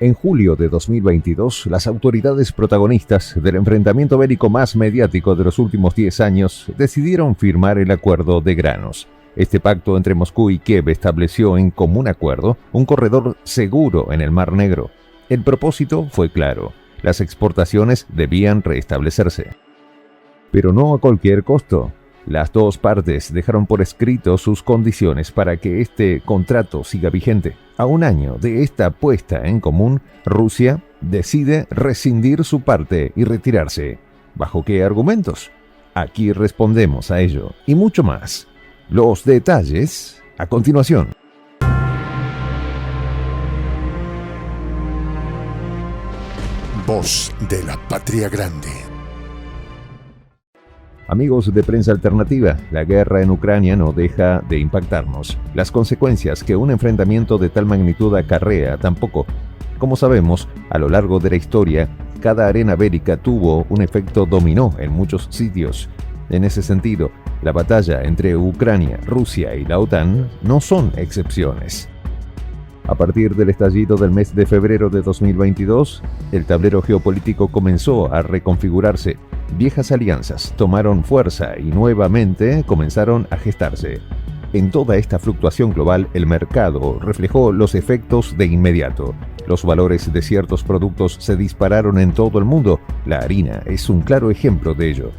En julio de 2022, las autoridades protagonistas del enfrentamiento bélico más mediático de los últimos 10 años decidieron firmar el Acuerdo de Granos. Este pacto entre Moscú y Kiev estableció en común acuerdo un corredor seguro en el Mar Negro. El propósito fue claro: las exportaciones debían restablecerse. Pero no a cualquier costo. Las dos partes dejaron por escrito sus condiciones para que este contrato siga vigente. A un año de esta puesta en común, Rusia decide rescindir su parte y retirarse. ¿Bajo qué argumentos? Aquí respondemos a ello y mucho más. Los detalles a continuación. Voz de la Patria Grande. Amigos de Prensa Alternativa, la guerra en Ucrania no deja de impactarnos. Las consecuencias que un enfrentamiento de tal magnitud acarrea tampoco. Como sabemos, a lo largo de la historia, cada arena bélica tuvo un efecto dominó en muchos sitios. En ese sentido, la batalla entre Ucrania, Rusia y la OTAN no son excepciones. A partir del estallido del mes de febrero de 2022, el tablero geopolítico comenzó a reconfigurarse. Viejas alianzas tomaron fuerza y nuevamente comenzaron a gestarse. En toda esta fluctuación global, el mercado reflejó los efectos de inmediato. Los valores de ciertos productos se dispararon en todo el mundo. La harina es un claro ejemplo de ello.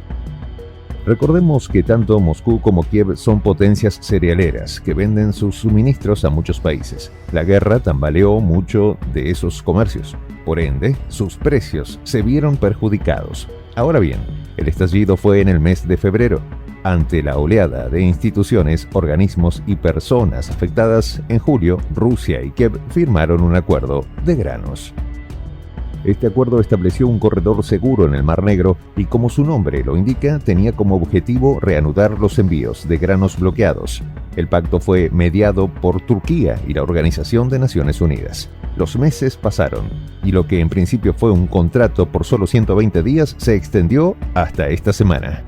Recordemos que tanto Moscú como Kiev son potencias cerealeras que venden sus suministros a muchos países. La guerra tambaleó mucho de esos comercios. Por ende, sus precios se vieron perjudicados. Ahora bien, el estallido fue en el mes de febrero. Ante la oleada de instituciones, organismos y personas afectadas, en julio, Rusia y Kiev firmaron un acuerdo de granos. Este acuerdo estableció un corredor seguro en el Mar Negro y, como su nombre lo indica, tenía como objetivo reanudar los envíos de granos bloqueados. El pacto fue mediado por Turquía y la Organización de Naciones Unidas. Los meses pasaron y lo que en principio fue un contrato por solo 120 días se extendió hasta esta semana.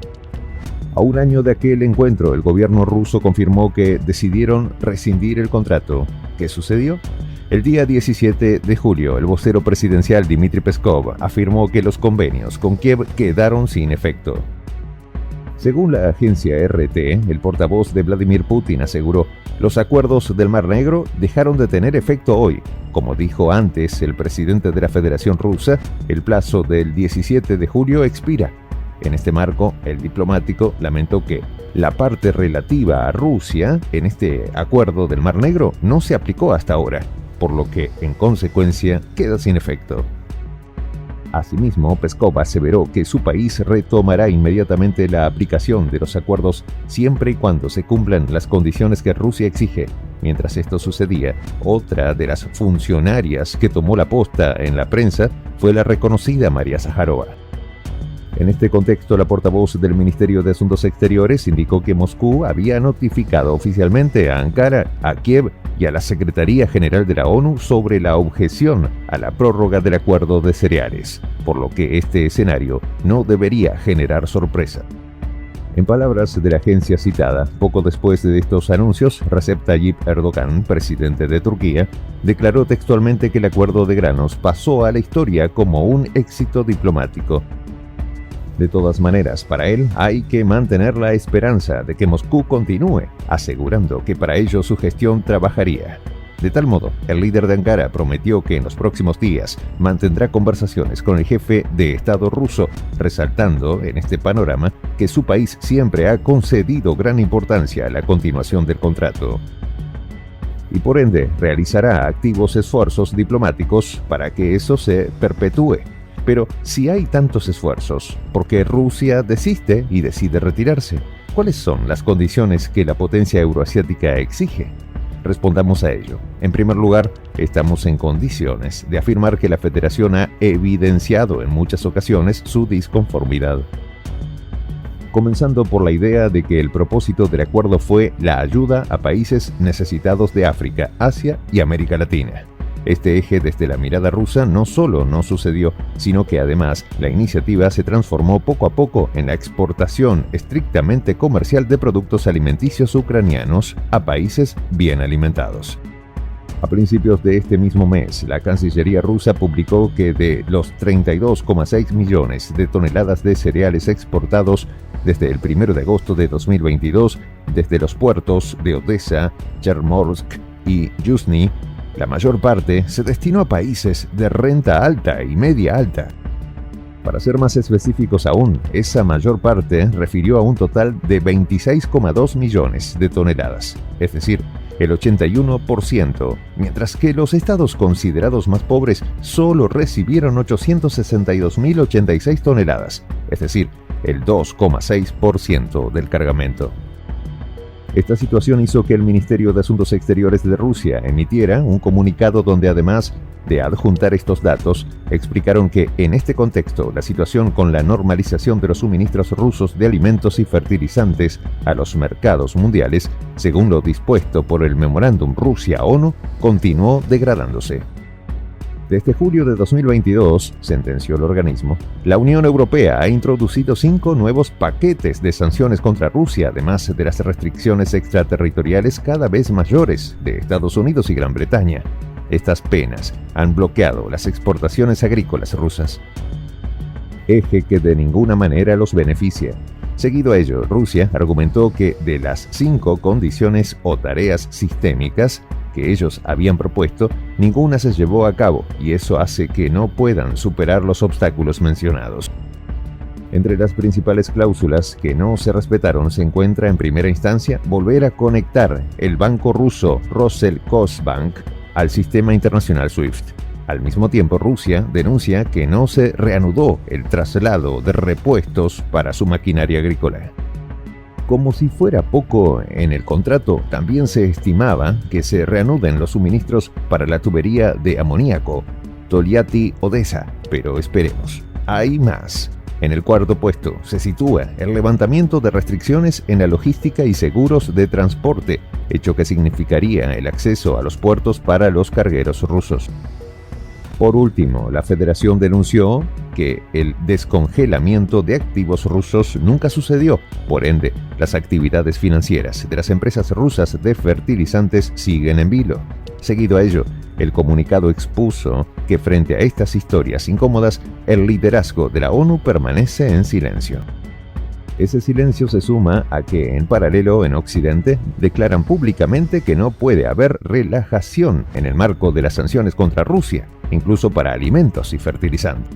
A un año de aquel encuentro, el gobierno ruso confirmó que decidieron rescindir el contrato. ¿Qué sucedió? El día 17 de julio, el vocero presidencial Dmitry Peskov afirmó que los convenios con Kiev quedaron sin efecto. Según la agencia RT, el portavoz de Vladimir Putin aseguró: los acuerdos del Mar Negro dejaron de tener efecto hoy. Como dijo antes el presidente de la Federación Rusa, el plazo del 17 de julio expira. En este marco, el diplomático lamentó que la parte relativa a Rusia en este acuerdo del Mar Negro no se aplicó hasta ahora, por lo que, en consecuencia, queda sin efecto. Asimismo, Peskov aseveró que su país retomará inmediatamente la aplicación de los acuerdos siempre y cuando se cumplan las condiciones que Rusia exige. Mientras esto sucedía, otra de las funcionarias que tomó la posta en la prensa fue la reconocida María Zaharova. En este contexto, la portavoz del Ministerio de Asuntos Exteriores indicó que Moscú había notificado oficialmente a Ankara, a Kiev y a la Secretaría General de la ONU sobre la objeción a la prórroga del acuerdo de cereales, por lo que este escenario no debería generar sorpresa. En palabras de la agencia citada, poco después de estos anuncios, Recep Tayyip Erdogan, presidente de Turquía, declaró textualmente que el acuerdo de granos pasó a la historia como un éxito diplomático. De todas maneras, para él hay que mantener la esperanza de que Moscú continúe, asegurando que para ello su gestión trabajaría. De tal modo, el líder de Ankara prometió que en los próximos días mantendrá conversaciones con el jefe de Estado ruso, resaltando en este panorama que su país siempre ha concedido gran importancia a la continuación del contrato. Y por ende, realizará activos esfuerzos diplomáticos para que eso se perpetúe. Pero si hay tantos esfuerzos, ¿por qué Rusia desiste y decide retirarse? ¿Cuáles son las condiciones que la potencia euroasiática exige? Respondamos a ello. En primer lugar, estamos en condiciones de afirmar que la Federación ha evidenciado en muchas ocasiones su disconformidad. Comenzando por la idea de que el propósito del acuerdo fue la ayuda a países necesitados de África, Asia y América Latina. Este eje desde la mirada rusa no solo no sucedió, sino que además la iniciativa se transformó poco a poco en la exportación estrictamente comercial de productos alimenticios ucranianos a países bien alimentados. A principios de este mismo mes, la Cancillería rusa publicó que de los 32,6 millones de toneladas de cereales exportados desde el 1 de agosto de 2022 desde los puertos de Odesa, Chermorsk y Yuzhny, la mayor parte se destinó a países de renta alta y media alta. Para ser más específicos aún, esa mayor parte refirió a un total de 26,2 millones de toneladas, es decir, el 81%, mientras que los estados considerados más pobres solo recibieron 862.086 toneladas, es decir, el 2,6% del cargamento. Esta situación hizo que el Ministerio de Asuntos Exteriores de Rusia emitiera un comunicado donde, además de adjuntar estos datos, explicaron que en este contexto la situación con la normalización de los suministros rusos de alimentos y fertilizantes a los mercados mundiales, según lo dispuesto por el Memorándum Rusia-ONU, continuó degradándose. Desde julio de 2022, sentenció el organismo, la Unión Europea ha introducido 5 nuevos paquetes de sanciones contra Rusia, además de las restricciones extraterritoriales cada vez mayores de Estados Unidos y Gran Bretaña. Estas penas han bloqueado las exportaciones agrícolas rusas, eje que de ninguna manera los beneficia. Seguido a ello, Rusia argumentó que de las 5 condiciones o tareas sistémicas que ellos habían propuesto, ninguna se llevó a cabo y eso hace que no puedan superar los obstáculos mencionados. Entre las principales cláusulas que no se respetaron se encuentra en primera instancia volver a conectar el banco ruso Roselkosbank al sistema internacional SWIFT. Al mismo tiempo, Rusia denuncia que no se reanudó el traslado de repuestos para su maquinaria agrícola. Como si fuera poco, en el contrato también se estimaba que se reanuden los suministros para la tubería de amoníaco Tolyatti-Odesa, pero esperemos, hay más. En el cuarto puesto se sitúa el levantamiento de restricciones en la logística y seguros de transporte, hecho que significaría el acceso a los puertos para los cargueros rusos. Por último, la Federación denunció que el descongelamiento de activos rusos nunca sucedió. Por ende, las actividades financieras de las empresas rusas de fertilizantes siguen en vilo. Seguido a ello, el comunicado expuso que frente a estas historias incómodas, el liderazgo de la ONU permanece en silencio. Ese silencio se suma a que, en paralelo, en Occidente, declaran públicamente que no puede haber relajación en el marco de las sanciones contra Rusia, incluso para alimentos y fertilizantes.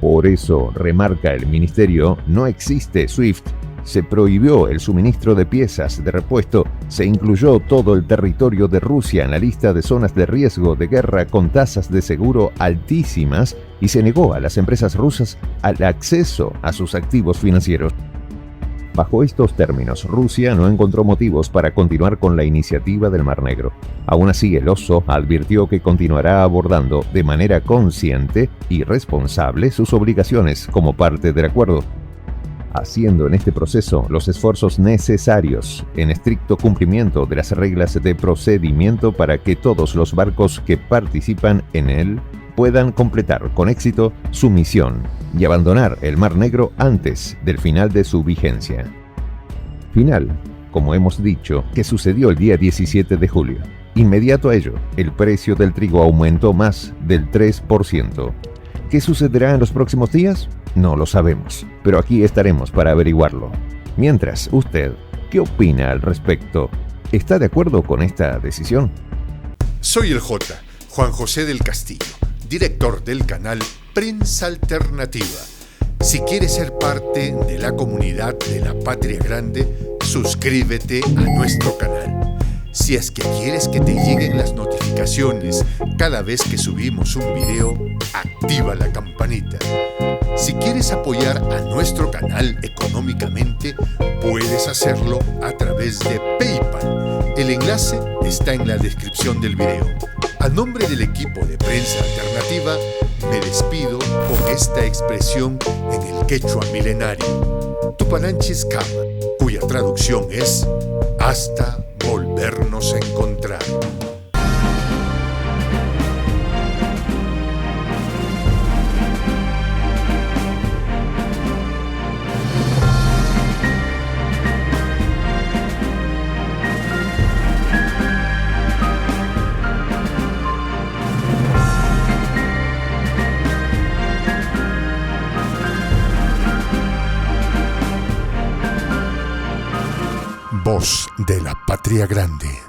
Por eso, remarca el ministerio, no existe SWIFT, se prohibió el suministro de piezas de repuesto, se incluyó todo el territorio de Rusia en la lista de zonas de riesgo de guerra con tasas de seguro altísimas y se negó a las empresas rusas al acceso a sus activos financieros. Bajo estos términos, Rusia no encontró motivos para continuar con la iniciativa del Mar Negro. Aún así, el oso advirtió que continuará abordando de manera consciente y responsable sus obligaciones como parte del acuerdo, haciendo en este proceso los esfuerzos necesarios en estricto cumplimiento de las reglas de procedimiento para que todos los barcos que participan en él puedan completar con éxito su misión y abandonar el Mar Negro antes del final de su vigencia. Final, como hemos dicho, que sucedió el día 17 de julio. Inmediato a ello, el precio del trigo aumentó más del 3%. ¿Qué sucederá en los próximos días? No lo sabemos, pero aquí estaremos para averiguarlo. Mientras, usted, ¿qué opina al respecto? ¿Está de acuerdo con esta decisión? Soy el J, Juan José del Castillo, director del canal Prensa Alternativa. Si quieres ser parte de la comunidad de la Patria Grande, suscríbete a nuestro canal. Si es que quieres que te lleguen las notificaciones cada vez que subimos un video, activa la campanita. Si quieres apoyar a nuestro canal económicamente, puedes hacerlo a través de PayPal. El enlace está en la descripción del video. A nombre del equipo de Prensa Alternativa, me despido con esta expresión en el quechua milenario, Tupananchis Kama, cuya traducción es hasta volvernos a encontrar. voz de la patria grande.